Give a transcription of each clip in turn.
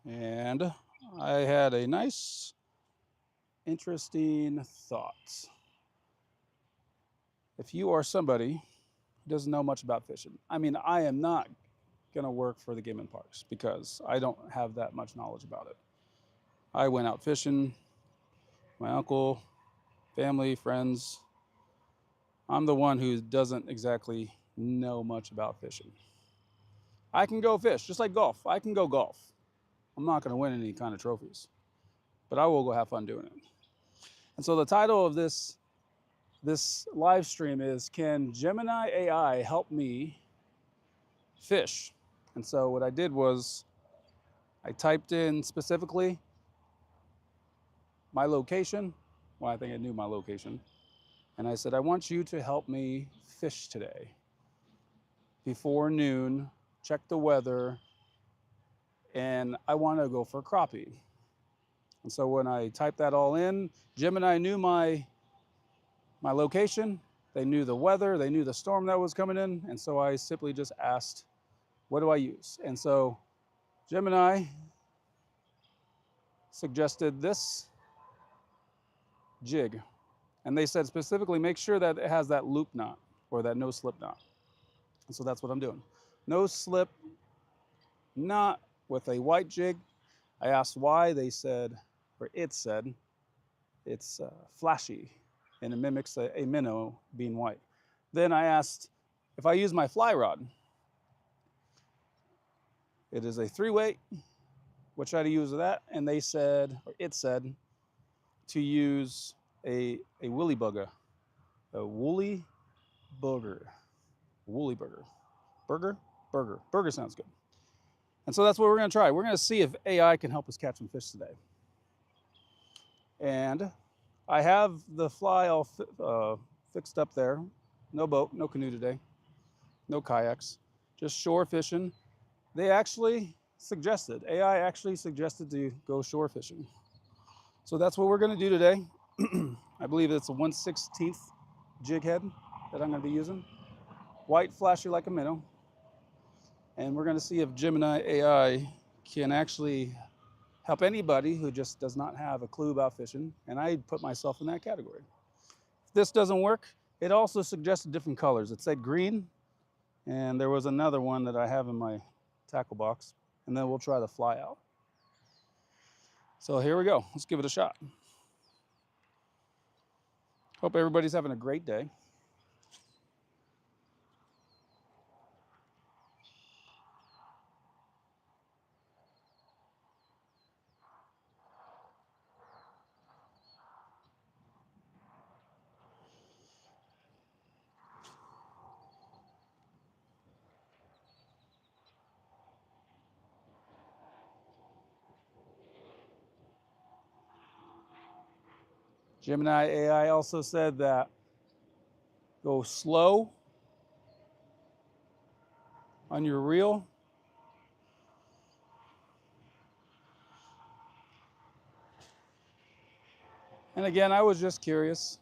And I had a nice, interesting thought. If you are somebody who doesn't know much about fishing, I mean, I am not going to work for the game and parks because I don't have that much knowledge about it. I went out fishing, my uncle, family, friends. I'm the one who doesn't exactly know much about fishing. I can go fish, just like golf. I can go golf. I'm not going to win any kind of trophies, but I will go have fun doing it. And so the title of this live stream is, can Gemini AI help me fish? And so what I did was I typed in specifically my location. Well, I think I knew my location. And I said, I want you to help me fish today before noon, check the weather, and I want to go for crappie. And so when I typed that all in, Gemini knew my location, they knew the weather, they knew the storm that was coming in, and so I simply just asked, what do I use? And so Gemini suggested this jig. And they said specifically, make sure that it has that loop knot or that no slip knot. And so that's what I'm doing. No slip knot with a white jig. I asked why. They said, or it said, it's flashy and it mimics a minnow being white. Then I asked if I use my fly rod. It is a 3-weight. What should I use with that? And they said, or it said, to use a woolly bugger, a woolly booger, woolly burger, burger sounds good. And so that's what we're going to try. We're going to see if AI can help us catch some fish today. And I have the fly all fixed up there. No boat, no canoe today, no kayaks, just shore fishing. They actually suggested, AI actually suggested to go shore fishing. So that's what we're going to do today. I believe it's a 1/16 jig head that I'm going to be using. White, flashy like a minnow. And we're going to see if Gemini AI can actually help anybody who just does not have a clue about fishing. And I put myself in that category. If this doesn't work, it also suggested different colors. It said green, and there was another one that I have in my tackle box. And then we'll try the fly out. So here we go. Let's give it a shot. Hope everybody's having a great day. Gemini AI also said that go slow on your reel. And again, I was just curious,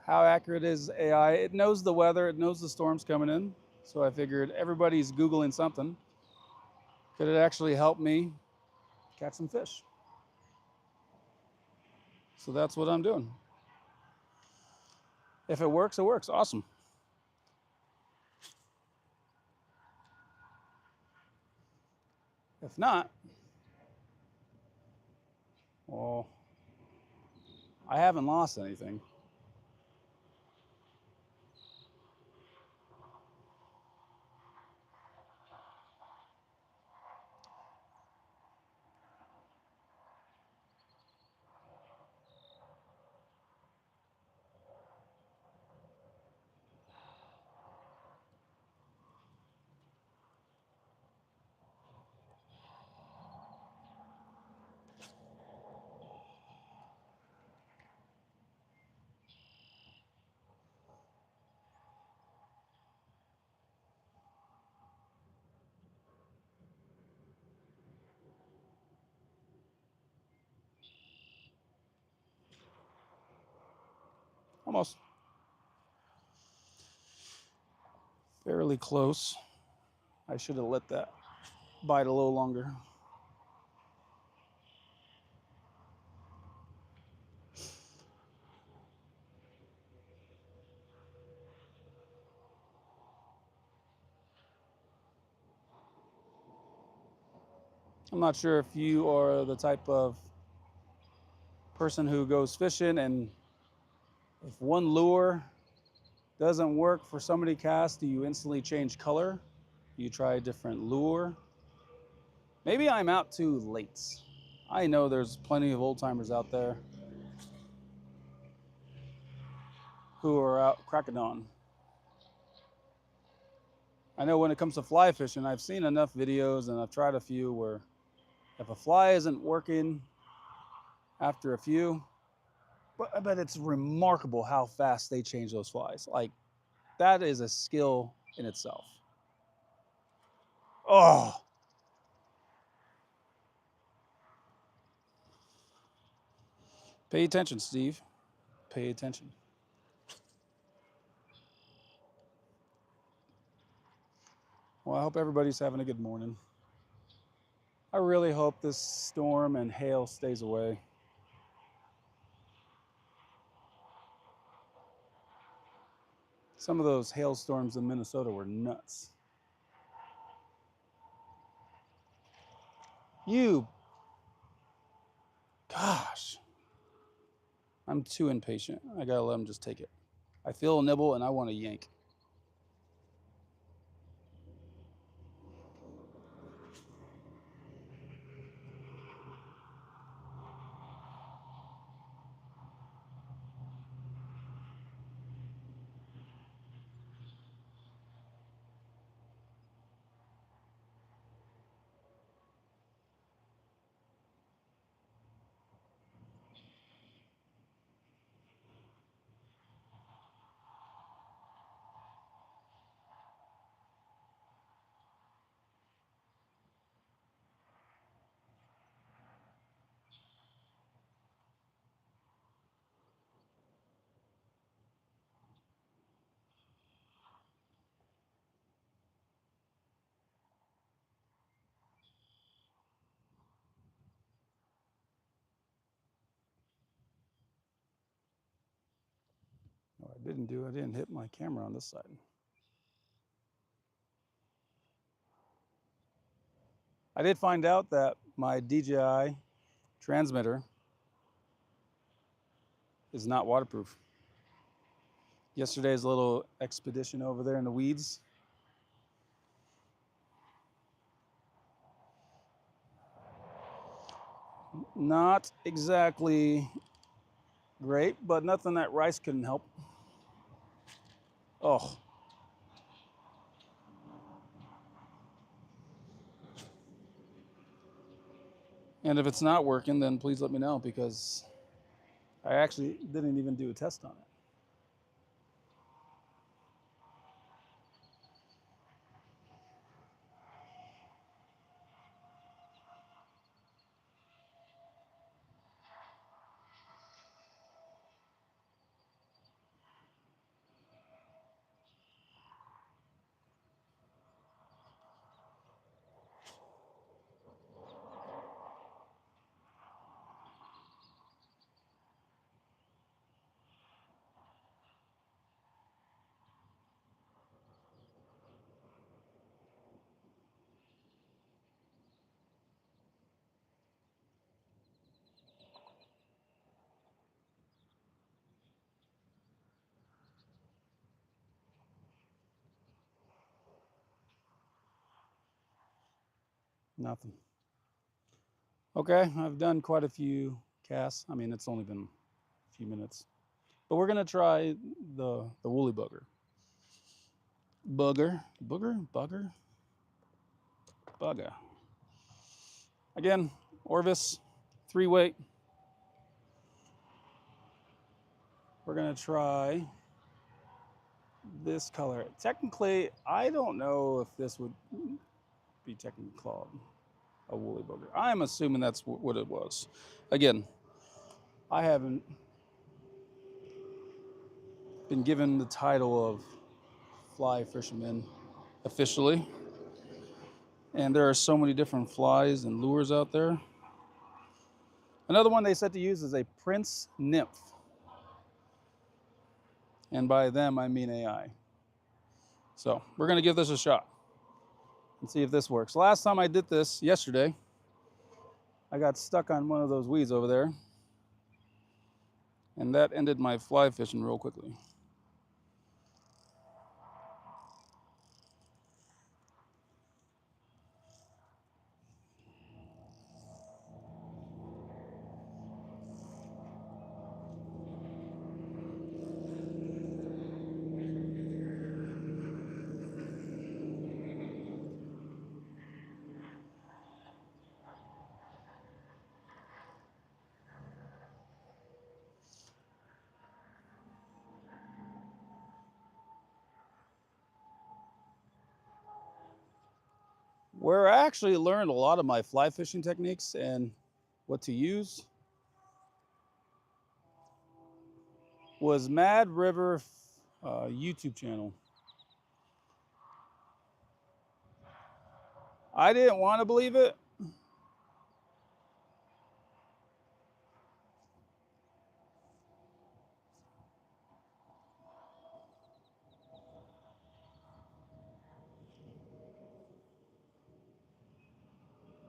how accurate is AI? It knows the weather, it knows the storms coming in. So I figured everybody's Googling something. Could it actually help me catch some fish? So that's what I'm doing. If it works, it works. Awesome. If not, well, I haven't lost anything. Almost. Fairly close. I should have let that bite a little longer. I'm not sure if you are the type of person who goes fishing and if one lure doesn't work for so many casts, do you instantly change color? Do you try a different lure? Maybe I'm out too late. I know there's plenty of old timers out there who are out cracking on. I know when it comes to fly fishing, I've seen enough videos and I've tried a few where if a fly isn't working after a few, but it's remarkable how fast they change those flies. Like, that is a skill in itself. Oh, pay attention, Steve. Pay attention. Well, I hope everybody's having a good morning. I really hope this storm and hail stays away. Some of those hailstorms in Minnesota were nuts. Gosh, I'm too impatient. I gotta let him just take it. I feel a nibble and I want to yank. No, I didn't hit my camera on this side. I did find out that my DJI transmitter is not waterproof. Yesterday's little expedition over there in the weeds, not exactly great, but nothing that rice couldn't help. Oh, and if it's not working, then please let me know because I actually didn't even do a test on it. Nothing. Okay, I've done quite a few casts. I mean, it's only been a few minutes. But we're gonna try the woolly bugger. Bugger. Again, Orvis, 3-weight. We're gonna try this color. Technically, I don't know if this would be technically called a woolly bugger. I'm assuming that's what it was. Again, I haven't been given the title of fly fisherman officially. And there are so many different flies and lures out there. Another one they said to use is a prince nymph. And by them, I mean AI. So we're gonna give this a shot and see if this works. Last time I did this yesterday, I got stuck on one of those weeds over there, and that ended my fly fishing real quickly. Where I actually learned a lot of my fly fishing techniques and what to use was Mad River YouTube channel. I didn't want to believe it.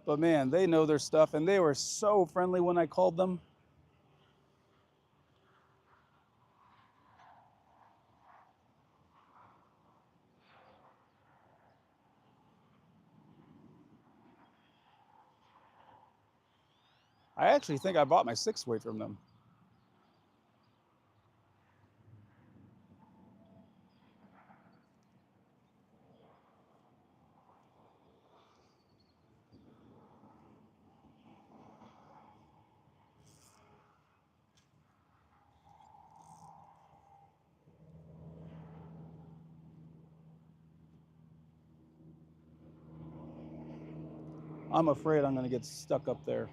But man, they know their stuff, and they were so friendly when I called them. I actually think I bought my 6-weight from them. I'm afraid I'm going to get stuck up there.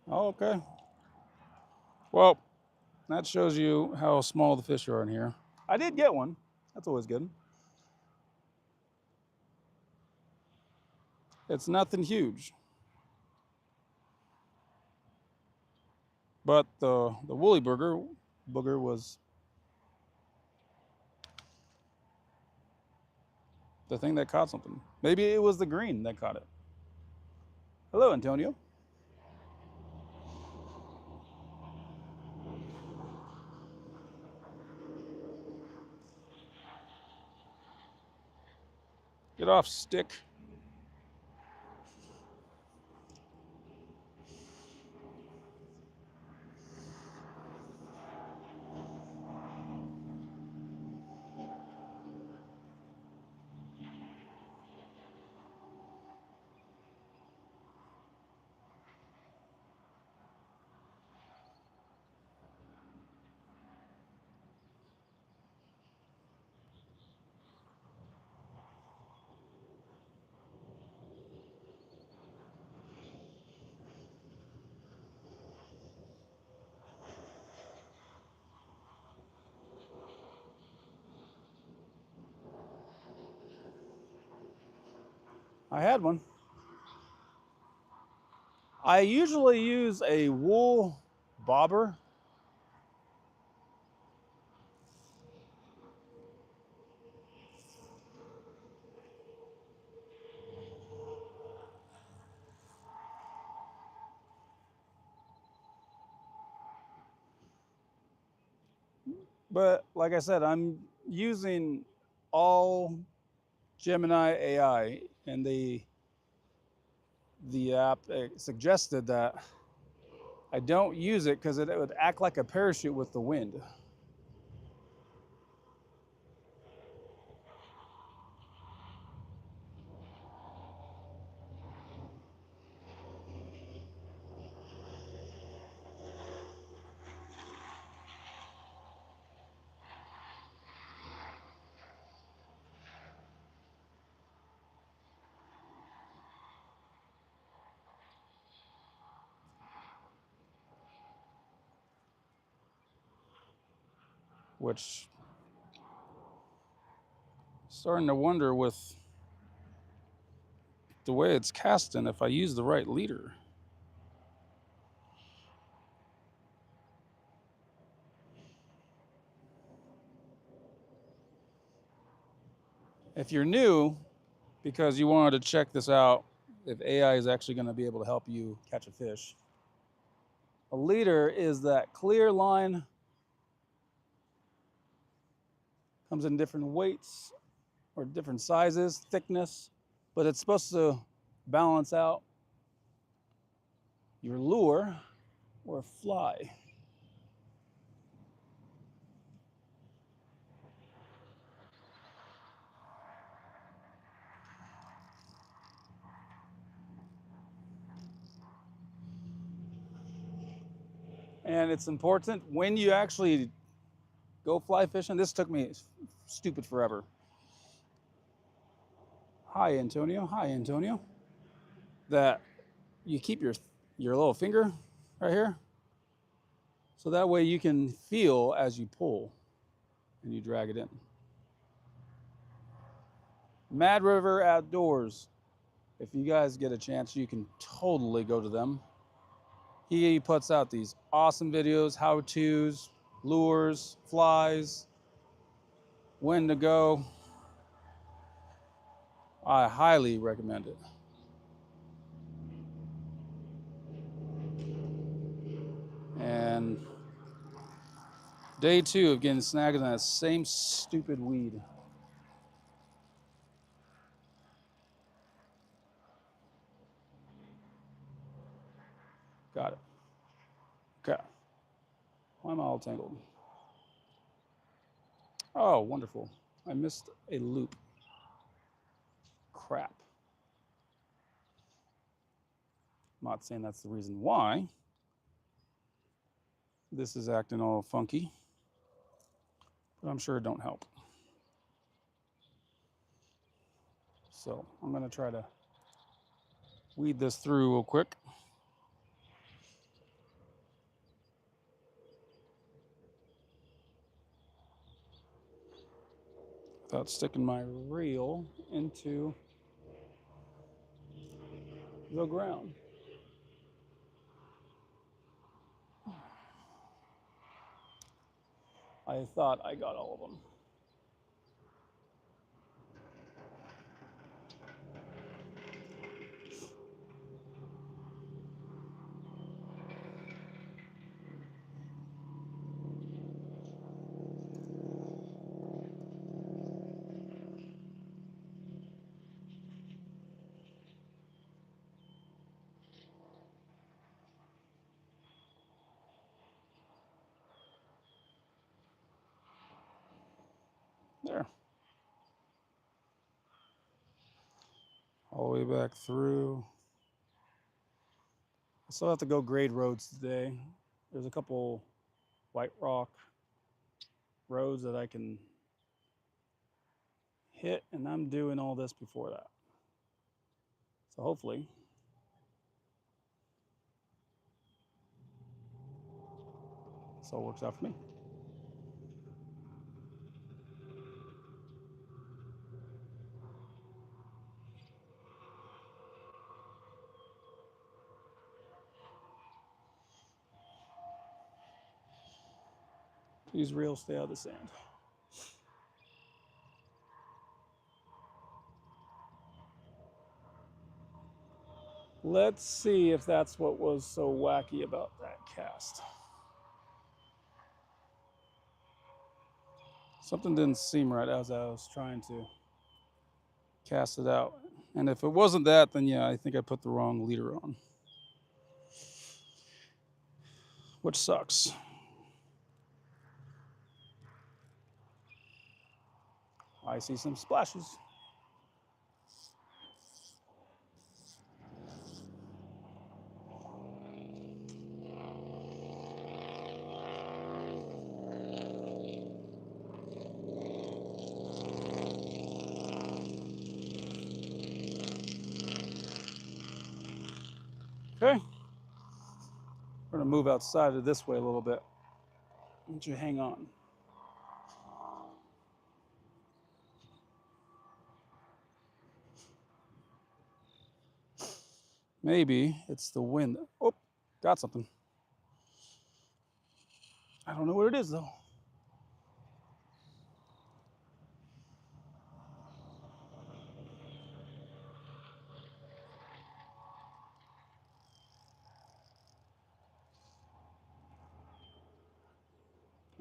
Okay. Well, that shows you how small the fish are in here. I did get one. That's always good. It's nothing huge. But the woolly booger was the thing that caught something. Maybe it was the green that caught it. Hello, Antonio. Get off, stick. I had one. I usually use a wool bobber. But like I said, I'm using all Gemini AI, and the app suggested that I don't use it because it would act like a parachute with the wind. Which, starting to wonder with the way it's casting if I use the right leader. If you're new, because you wanted to check this out, if AI is actually going to be able to help you catch a fish, a leader is that clear line, comes in different weights or different sizes, thickness, but it's supposed to balance out your lure or fly. And it's important when you actually go fly fishing. This took me stupid forever. Hi, Antonio. Hi, Antonio. That you keep your little finger right here, so that way you can feel as you pull and you drag it in. Mad River Outdoors. If you guys get a chance, you can totally go to them. He puts out these awesome videos, how-tos, lures, flies, when to go. I highly recommend it. And day 2 of getting snagged on that same stupid weed. Got it. Okay. Why am I all tangled? Oh, wonderful. I missed a loop. Crap. I'm not saying that's the reason why this is acting all funky, but I'm sure it don't help. So I'm going to try to weed this through real quick. Without sticking my reel into the ground. I thought I got all of them. There. All the way back through. I still have to go grade roads today. There's a couple white rock roads that I can hit, and I'm doing all this before that. So hopefully this all works out for me. Please reels stay out of the sand. Let's see if that's what was so wacky about that cast. Something didn't seem right as I was trying to cast it out. And if it wasn't that, then yeah, I think I put the wrong leader on, which sucks. I see some splashes. Okay. We're gonna move outside of this way a little bit. Why don't you hang on? Maybe it's the wind. Oh, got something. I don't know what it is though.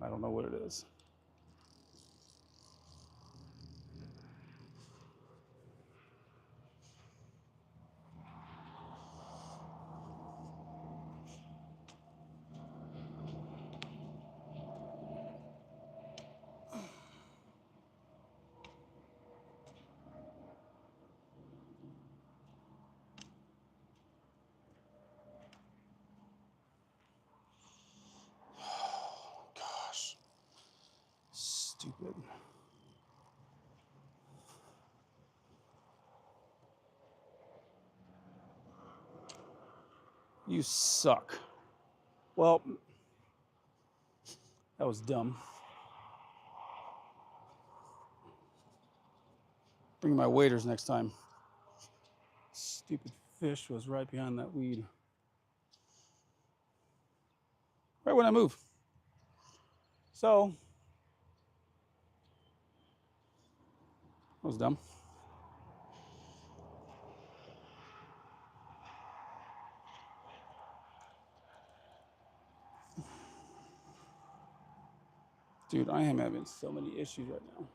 I don't know what it is. Gosh, stupid. You suck. Well, that was dumb. Bring my waders next time. Stupid fish was right behind that weed. Right when I move. So, that was dumb. Dude, I am having so many issues right now.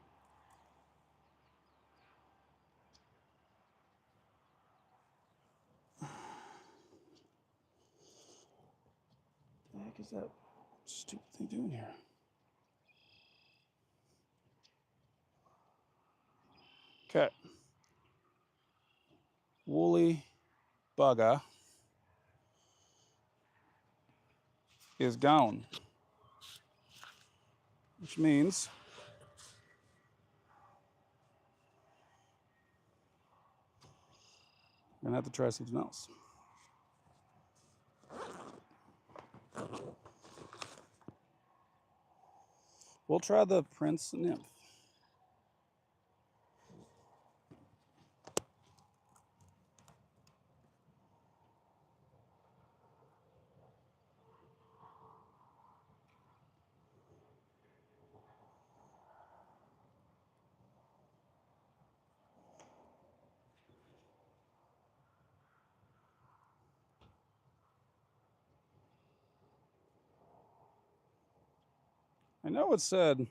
What the heck is that stupid thing doing here? Okay. Woolly bugger is gone, which means I'm gonna have to try something else. We'll try the Prince Nymph. I know it said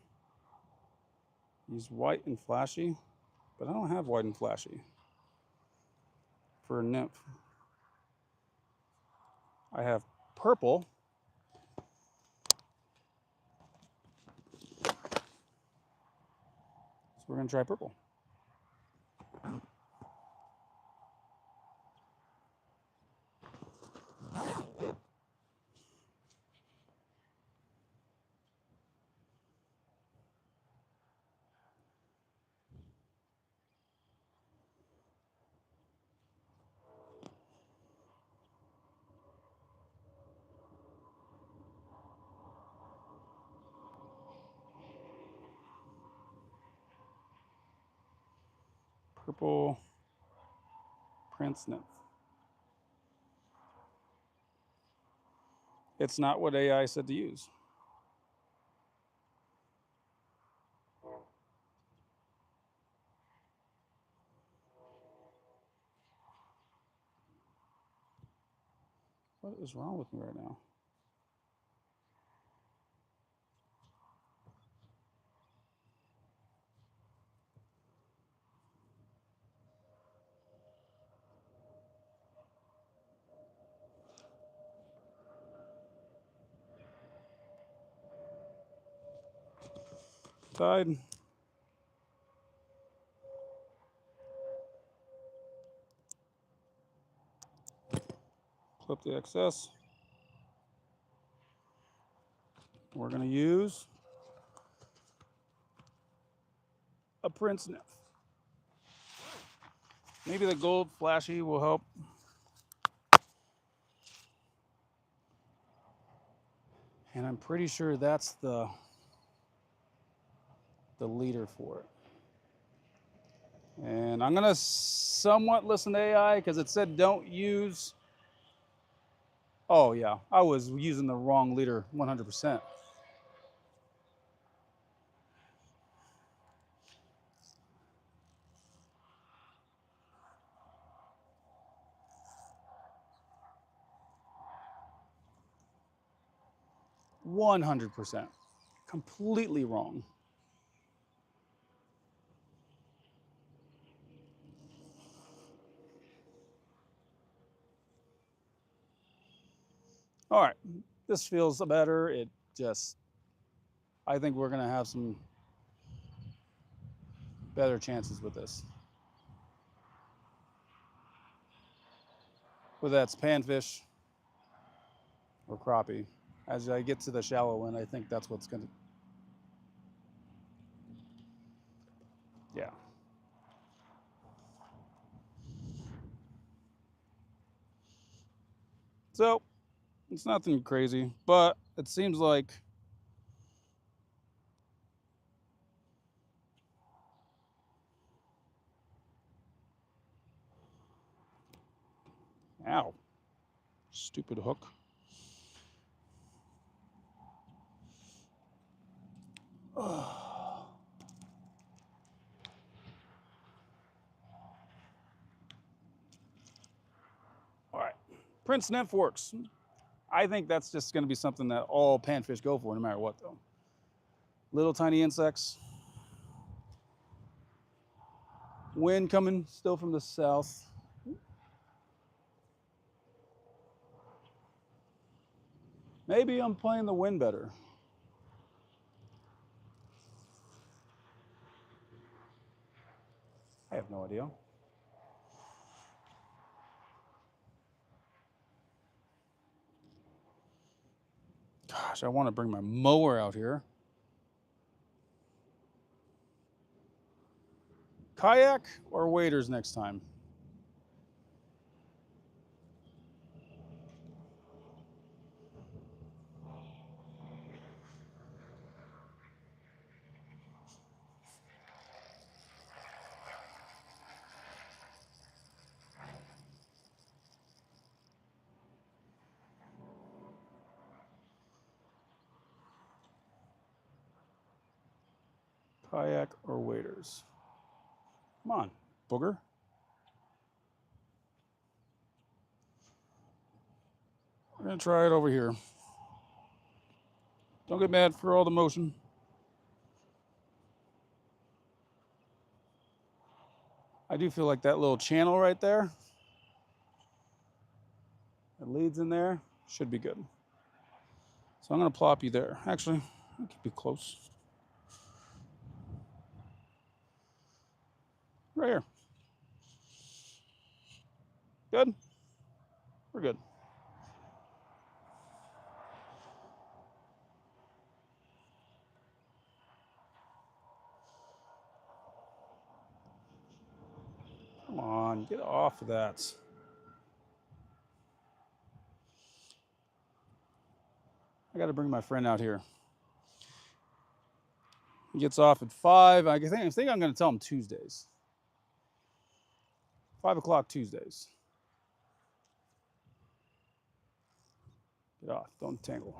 he's white and flashy, but I don't have white and flashy for a nymph. I have purple. So we're gonna try purple. Purple Prince Nymph. It's not what AI said to use. What is wrong with me right now? Tide. Clip the excess. We're going to use a Prince Nymph. Maybe the gold flashy will help. And I'm pretty sure that's the leader for it. And I'm going to somewhat listen to AI because it said don't use. Oh yeah, I was using the wrong leader 100%. %. Completely wrong. All right, this feels better. It just, I think we're gonna have some better chances with this. Whether that's panfish or crappie. As I get to the shallow end, I think that's what's gonna, yeah. So it's nothing crazy, but it seems like ow, stupid hook. All right, Prince nymph works. I think that's just going to be something that all panfish go for no matter what, though. Little tiny insects. Wind coming still from the south. Maybe I'm playing the wind better. I have no idea. Gosh, I want to bring my mower out here. Kayak or waders next time? Kayak or waders? Come on, booger. We're gonna try it over here. Don't get mad for all the motion. I do feel like that little channel right there that leads in there should be good. So I'm gonna plop you there. Actually, I'll keep you close. Right here. Good? We're good. Come on, get off of that. I got to bring my friend out here. He gets off at 5. I think I'm going to tell him Tuesdays. 5 o'clock Tuesdays. Get off. Don't tangle.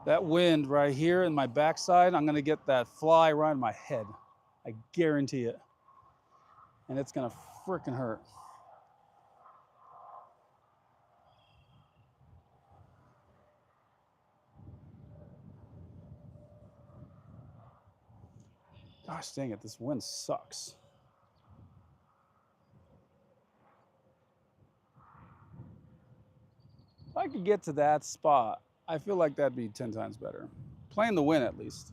That wind right here in my backside, I'm going to get that fly right in my head. I guarantee it. And it's going to freaking hurt. Gosh dang it, this wind sucks. If I could get to that spot, I feel like that'd be 10 times better. Playing the wind at least.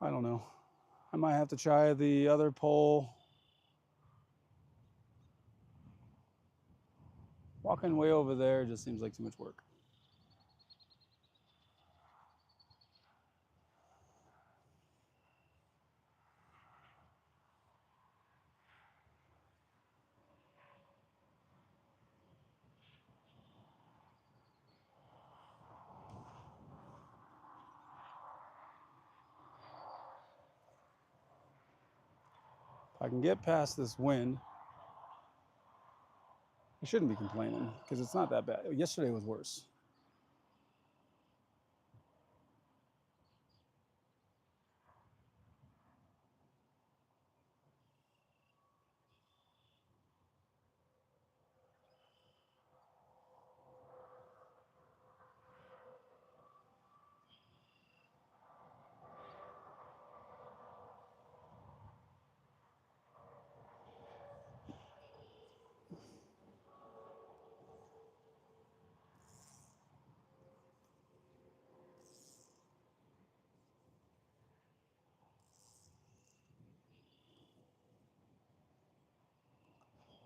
I don't know. I might have to try the other pole. Walking way over there just seems like too much work. If I can get past this wind, I shouldn't be complaining because it's not that bad. Yesterday was worse.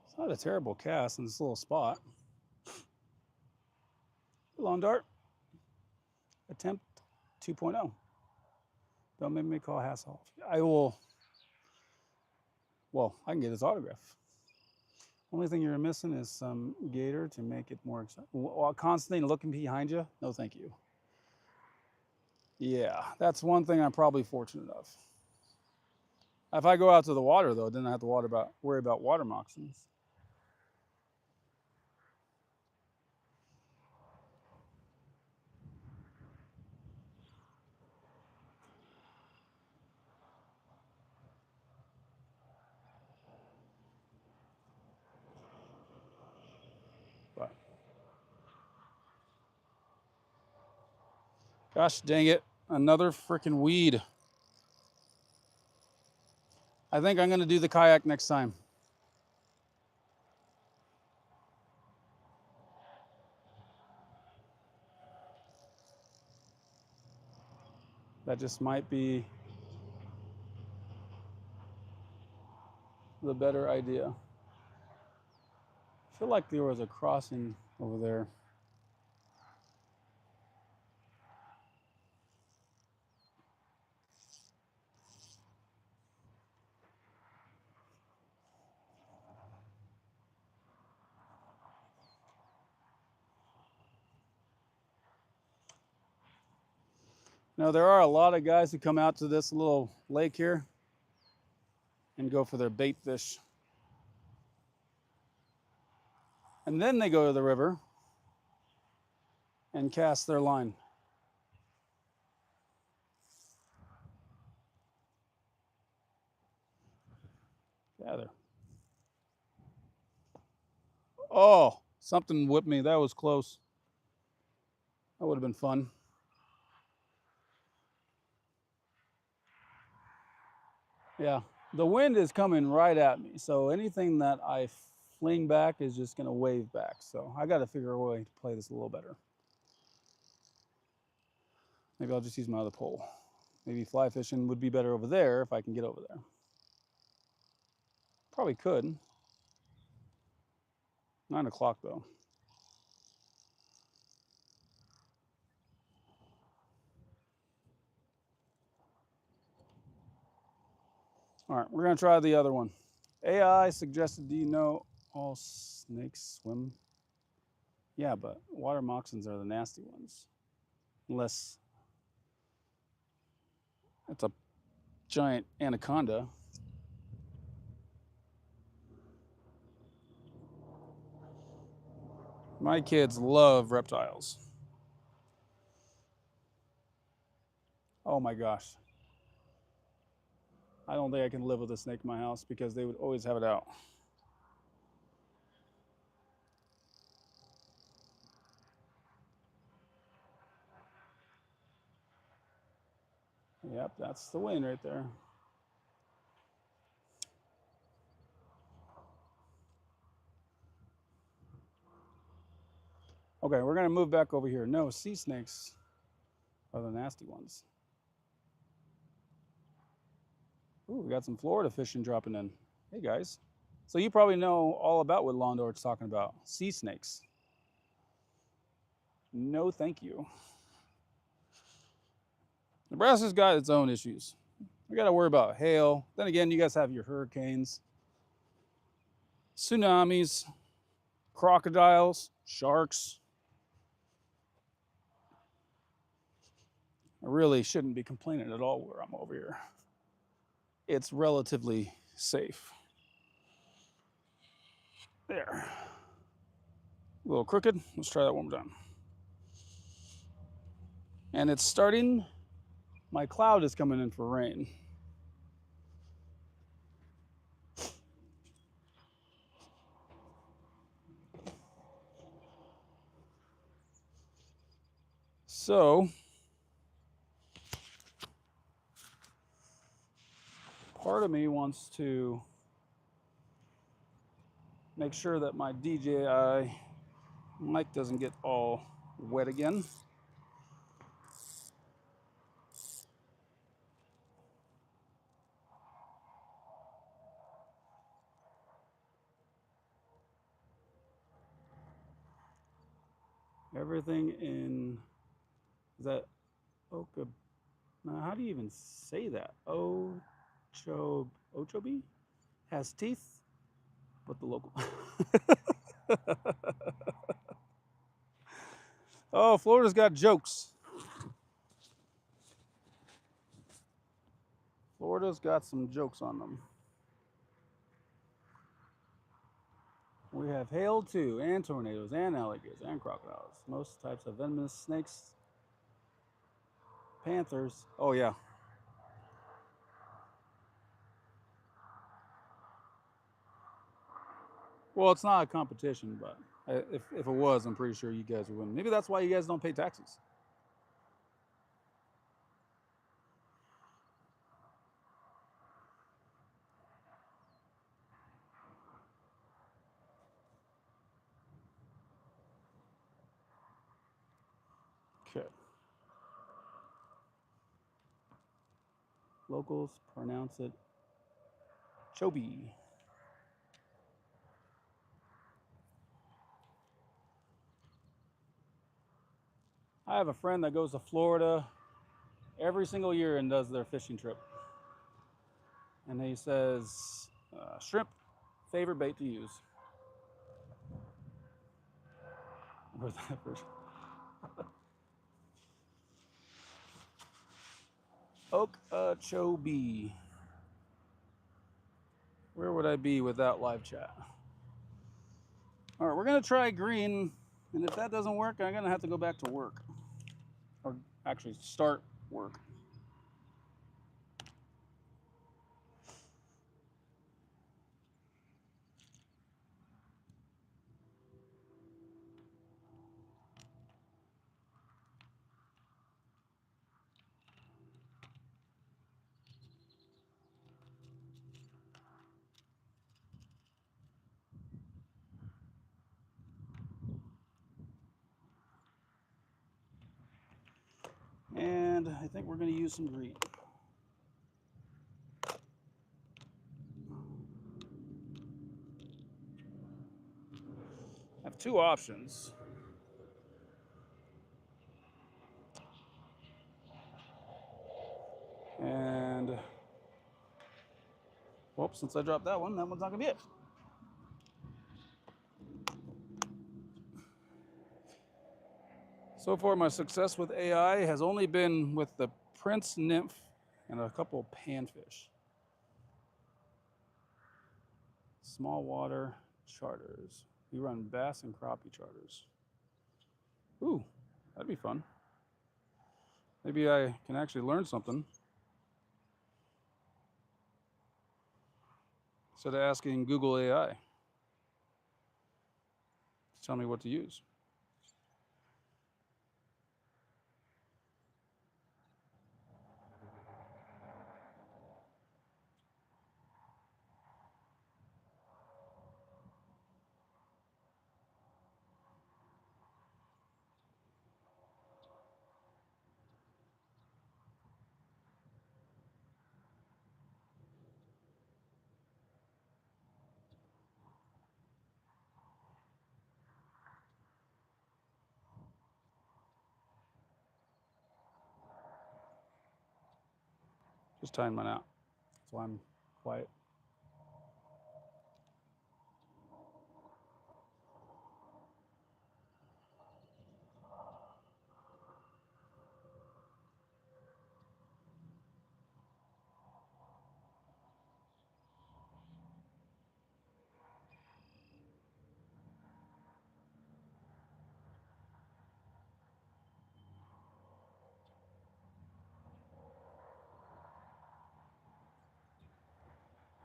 It's not a terrible cast in this little spot. Lawn dart, attempt 2.0. Don't make me call Hasselhoff. I will, well, I can get his autograph. Only thing you're missing is some gator to make it more exciting. While constantly looking behind you, no thank you. Yeah, that's one thing I'm probably fortunate of. If I go out to the water though, then I have to worry about water moccasins. But gosh dang it, another freaking weed. I think I'm gonna do the kayak next time. That just might be the better idea. I feel like there was a crossing over there. Now, there are a lot of guys who come out to this little lake here and go for their bait fish. And then they go to the river and cast their line. Gather. Oh, something whipped me. That was close. That would have been fun. Yeah, the wind is coming right at me. So anything that I fling back is just going to wave back. So I got to figure a way to play this a little better. Maybe I'll just use my other pole. Maybe fly fishing would be better over there if I can get over there. Probably could. 9 o'clock though. All right, we're gonna try the other one. AI suggested, do you know all snakes swim? Yeah, but water moccasins are the nasty ones. Unless it's a giant anaconda. My kids love reptiles. Oh my gosh. I don't think I can live with a snake in my house because they would always have it out. Yep, that's the wind right there. Okay, we're gonna move back over here. No, sea snakes are the nasty ones. Ooh, we got some Florida fishing dropping in. Hey guys. So you probably know all about what Londor's talking about. Sea snakes. No thank you. Nebraska's got its own issues. We got to worry about hail. Then again, you guys have your hurricanes, tsunamis, crocodiles, sharks. I really shouldn't be complaining at all where I'm over here. It's relatively safe. There. A little crooked. Let's try that one more time. And it's starting. My cloud is coming in for rain. So, part of me wants to make sure that my DJI mic doesn't get all wet again. Everything in, is that Oka? Now, how do you even say that? Ochobi has teeth, but the local. Oh, Florida's got jokes. Florida's got some jokes on them. We have hail too, and tornadoes, and alligators, and crocodiles. Most types of venomous snakes, panthers. Oh yeah. Well, it's not a competition, but if it was, I'm pretty sure you guys would win. Maybe that's why you guys don't pay taxes. Okay. Locals pronounce it Chobi. I have a friend that goes to Florida every single year and does their fishing trip. And he says, shrimp, favorite bait to use. Where's that fish? Okeechobee. Where would I be without live chat? All right, we're gonna try green, and if that doesn't work, I'm gonna have to go back to work, or actually start work. And I think we're gonna use some green. I have two options. And, well, since I dropped that one's not gonna be it. So far, my success with AI has only been with the Prince nymph and a couple panfish. Small water charters. We run bass and crappie charters. Ooh, that'd be fun. Maybe I can actually learn something instead of asking Google AI to tell me what to use. Just tying mine out. That's why I'm quiet.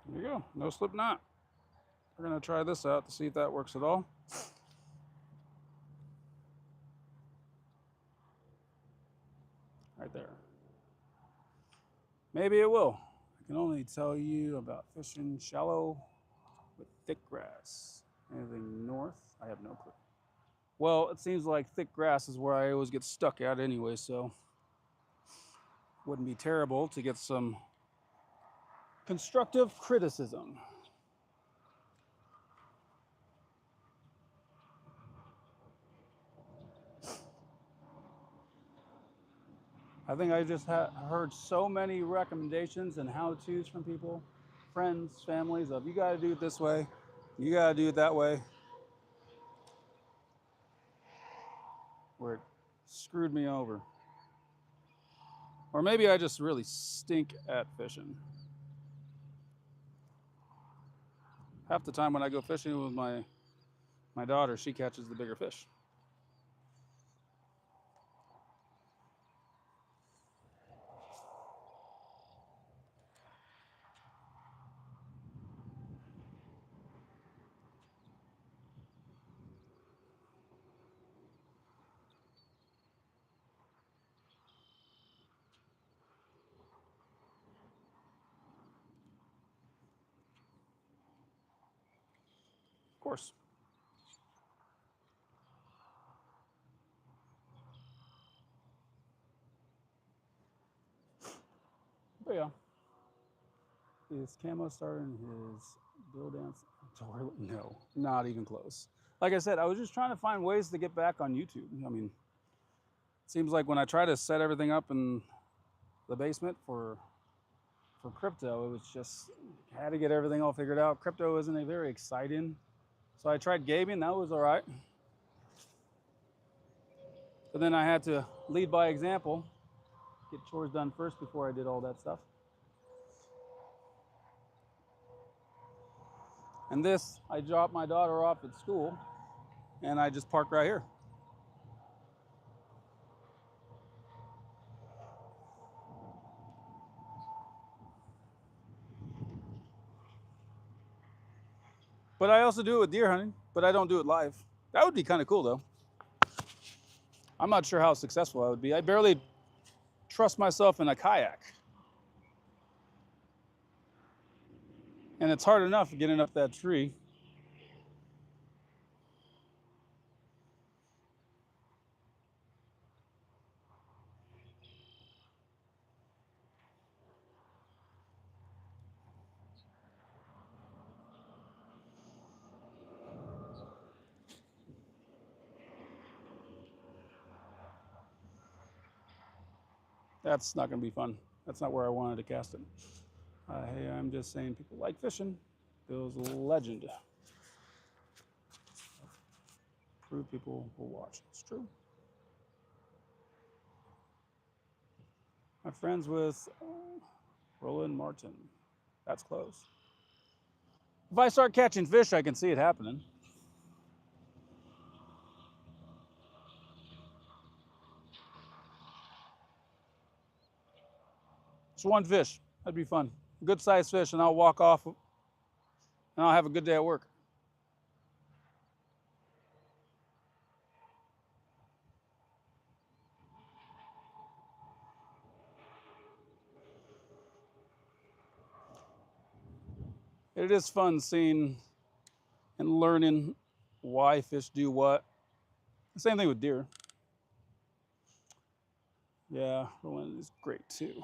There you go, no slip knot. We're gonna try this out to see if that works at all. Right there. Maybe it will. I can only tell you about fishing shallow with thick grass. Anything north, I have no clue. Well, it seems like thick grass is where I always get stuck at anyway, so wouldn't be terrible to get some constructive criticism. I think I just heard so many recommendations and how-tos from people, friends, families, of you got to do it this way, you got to do it that way, where it screwed me over. Or maybe I just really stink at fishing. Half the time when I go fishing with my daughter, she catches the bigger fish. Of course. But yeah. Is Camo starting his bill dance tour? No, not even close. Like I said, I was just trying to find ways to get back on YouTube. I mean, it seems like when I try to set everything up in the basement for crypto, it was just had to get everything all figured out. Crypto isn't a very exciting, so I tried gaming. That was all right, but then I had to lead by example, get chores done first before I did all that stuff. And this, I dropped my daughter off at school, and I just parked right here. But I also do it with deer hunting, but I don't do it live. That would be kind of cool, though. I'm not sure how successful I would be. I barely trust myself in a kayak. And it's hard enough getting up that tree. That's not going to be fun. That's not where I wanted to cast it. Hey, I'm just saying people like fishing. Bill's a legend. Prove people will watch. It's true. I'm friends with Roland Martin. That's close. If I start catching fish, I can see it happening. Just one fish. That'd be fun. A good sized fish, and I'll walk off and I'll have a good day at work. It is fun seeing and learning why fish do what. The same thing with deer. Yeah, Roland is great too.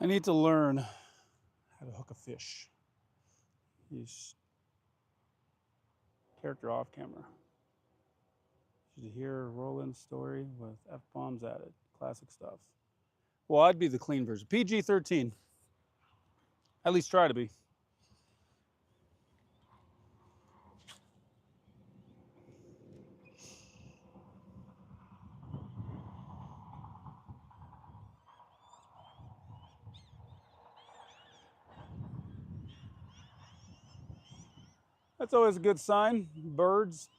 I need to learn how to hook a fish. Use character off camera. Should hear Roland's story with F-bombs added. Classic stuff. Well, I'd be the clean version. PG-13. At least try to be. That's always a good sign. Birds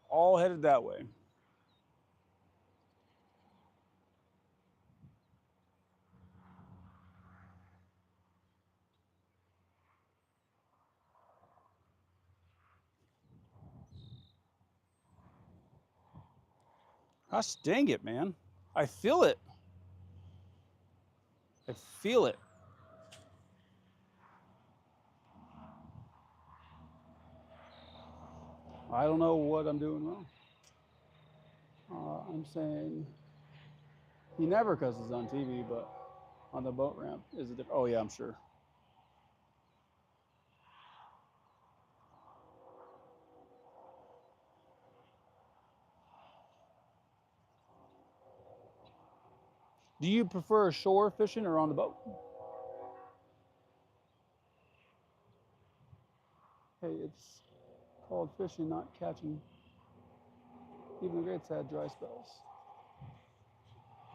all headed that way. Gosh dang it, man. I feel it. I feel it. I don't know what I'm doing wrong. I'm saying he never cusses on TV, but on the boat ramp is a different. Oh yeah, I'm sure. Do you prefer shore fishing or on the boat? Hey, it's called fishing, not catching. Even the greats had dry spells.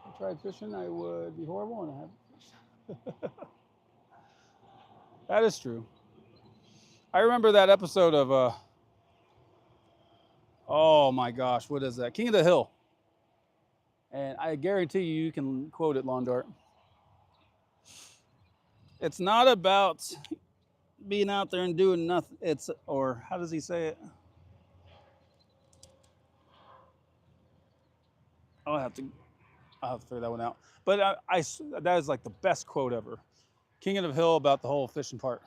If I tried fishing, I would be horrible and I haven't fished. That is true. I remember that episode of oh my gosh, what is that? King of the Hill. And I guarantee you can quote it, Lawn Dart. It's not about being out there and doing nothing. It's, or how does he say it? I'll have to figure that one out. But that is like the best quote ever. King of the Hill about the whole fishing part.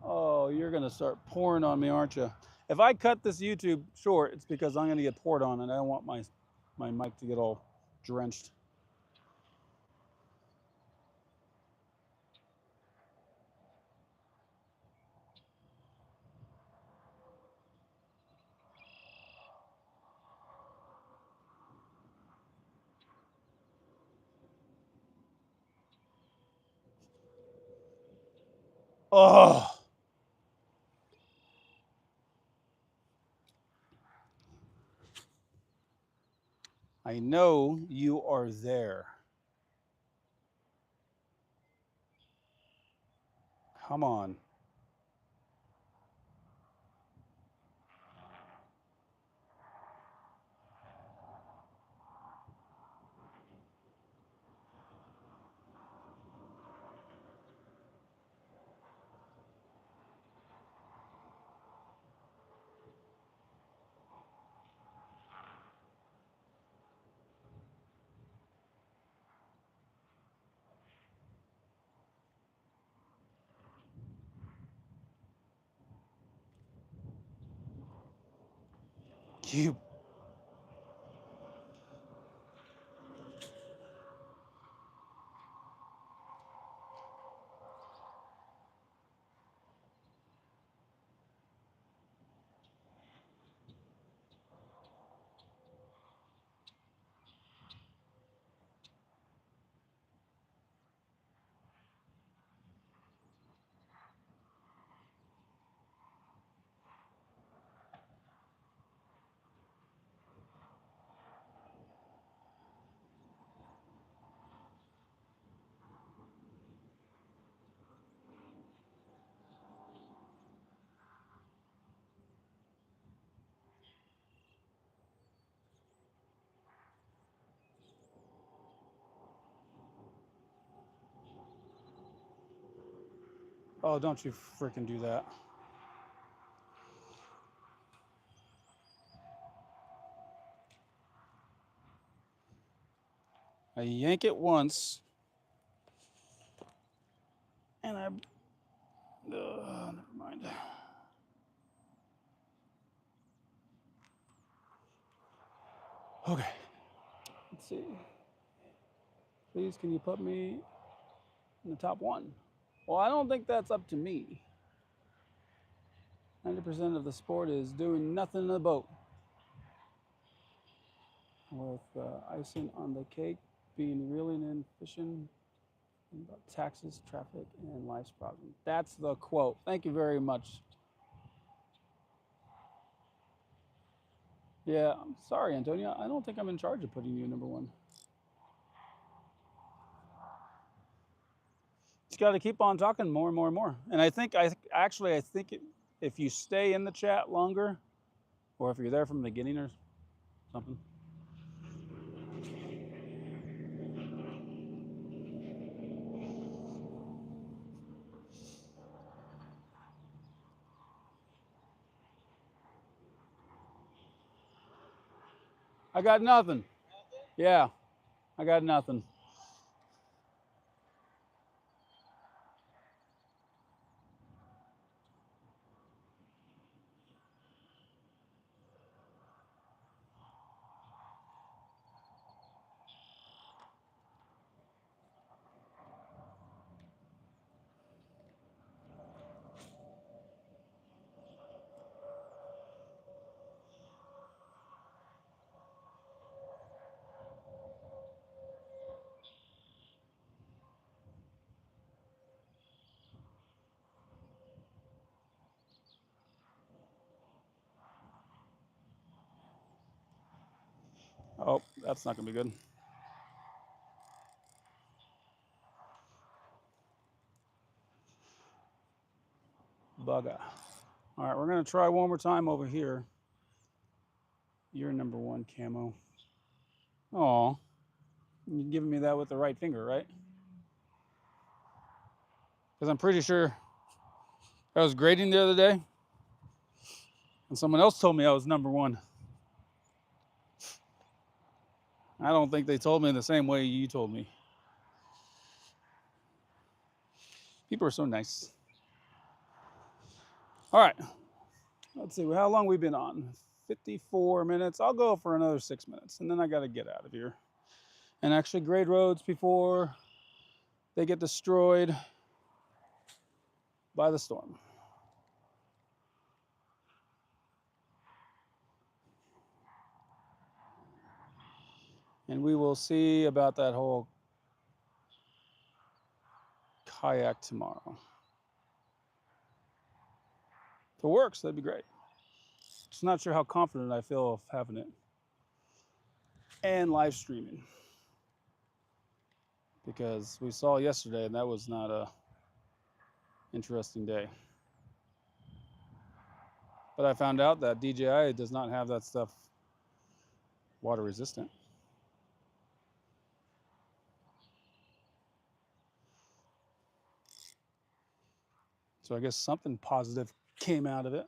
Oh, you're gonna start pouring on me, aren't you? If I cut this YouTube short, it's because I'm gonna get poured on, and I don't want my mic to get all drenched. Oh, I know you are there. Come on. You. Oh, don't you freaking do that. I yank it once, and never mind. Okay, let's see. Please, can you put me in the top one? Well, I don't think that's up to me. 90% of the sport is doing nothing in the boat. With icing on the cake, being reeling in fishing, about taxes, traffic, and life's problems. That's the quote. Thank you very much. Yeah, I'm sorry, Antonia. I don't think I'm in charge of putting you number one. Just got to keep on talking more and more and more. And I think, if you stay in the chat longer, or if you're there from the beginning or something. I got nothing. Yeah, I got nothing. Oh, that's not gonna be good. Bugger. All right, we're gonna try one more time over here. You're number one, Camo. Oh, you're giving me that with the right finger, right? Because I'm pretty sure I was grading the other day, and someone else told me I was number one. I don't think they told me in the same way you told me. People are so nice. All right, let's see how long we've been on. 54 minutes. I'll go for another 6 minutes, and then I got to get out of here and actually grade roads before they get destroyed by the storm. And we will see about that whole kayak tomorrow. If it works, that'd be great. Just not sure how confident I feel of having it and live streaming, because we saw yesterday and that was not a interesting day. But I found out that DJI does not have that stuff water resistant. So I guess something positive came out of it.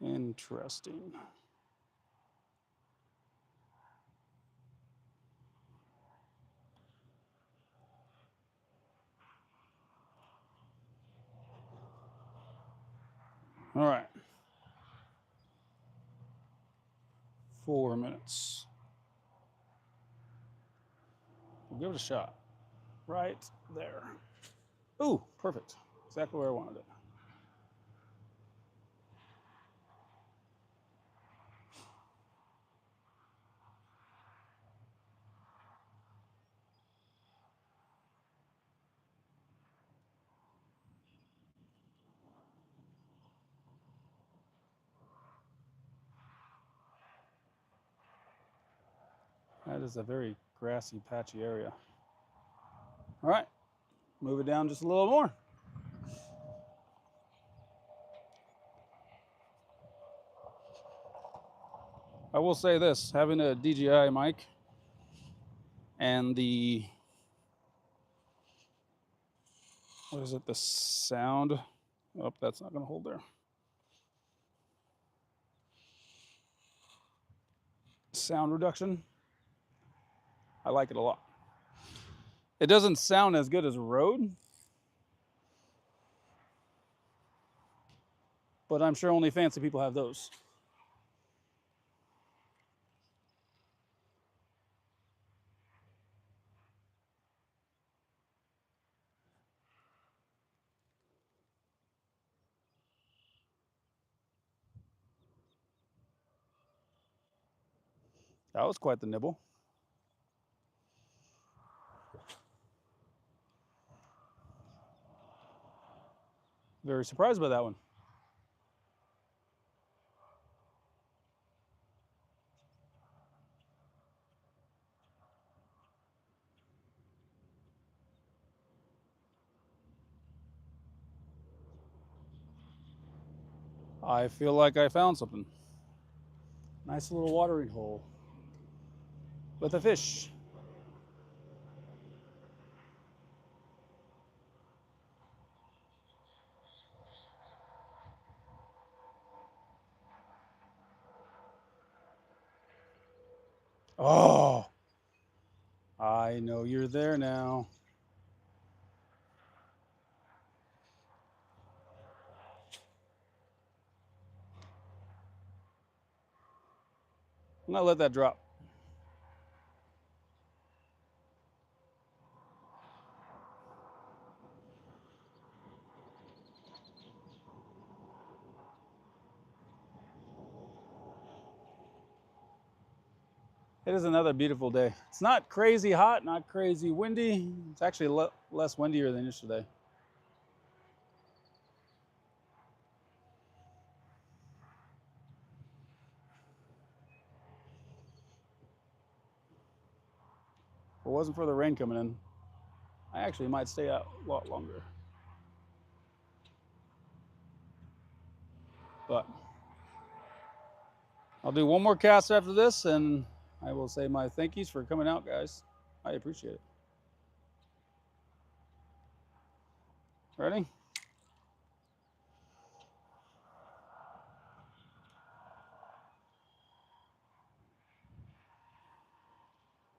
Interesting. All right. 4 minutes. We'll give it a shot. Right there. Ooh, perfect. Exactly where I wanted it. That is a very grassy, patchy area. All right, move it down just a little more. I will say this, having a DJI mic and the, what is it, the sound, oh, that's not gonna hold there. Sound reduction, I like it a lot. It doesn't sound as good as Rode, but I'm sure only fancy people have those. That was quite the nibble. Very surprised by that one. I feel like I found something. Nice little watering hole with a fish. Oh, I know you're there now. I'm gonna let that drop. It is another beautiful day. It's not crazy hot, not crazy windy. It's actually less windier than yesterday. If it wasn't for the rain coming in, I actually might stay out a lot longer. But I'll do one more cast after this, and I will say my thank yous for coming out, guys. I appreciate it. Ready?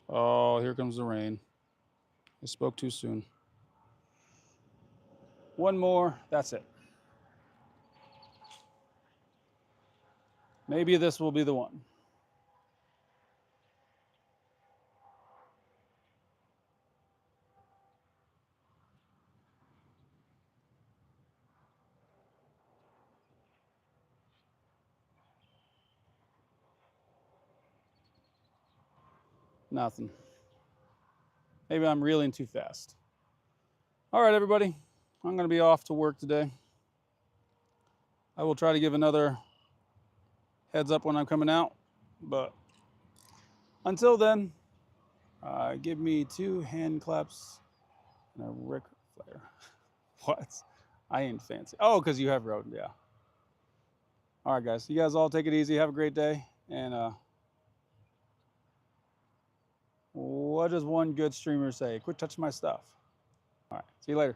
Oh, here comes the rain. I spoke too soon. One more, that's it. Maybe this will be the one. Nothing. Maybe I'm reeling too fast. All right, everybody. I'm going to be off to work today. I will try to give another heads up when I'm coming out. But until then, give me 2 hand claps and a Ric Flair. What? I ain't fancy. Oh, because you have Rode, yeah. All right, guys. You guys all take it easy. Have a great day. And what does one good streamer say? Quit touching my stuff. All right. See you later.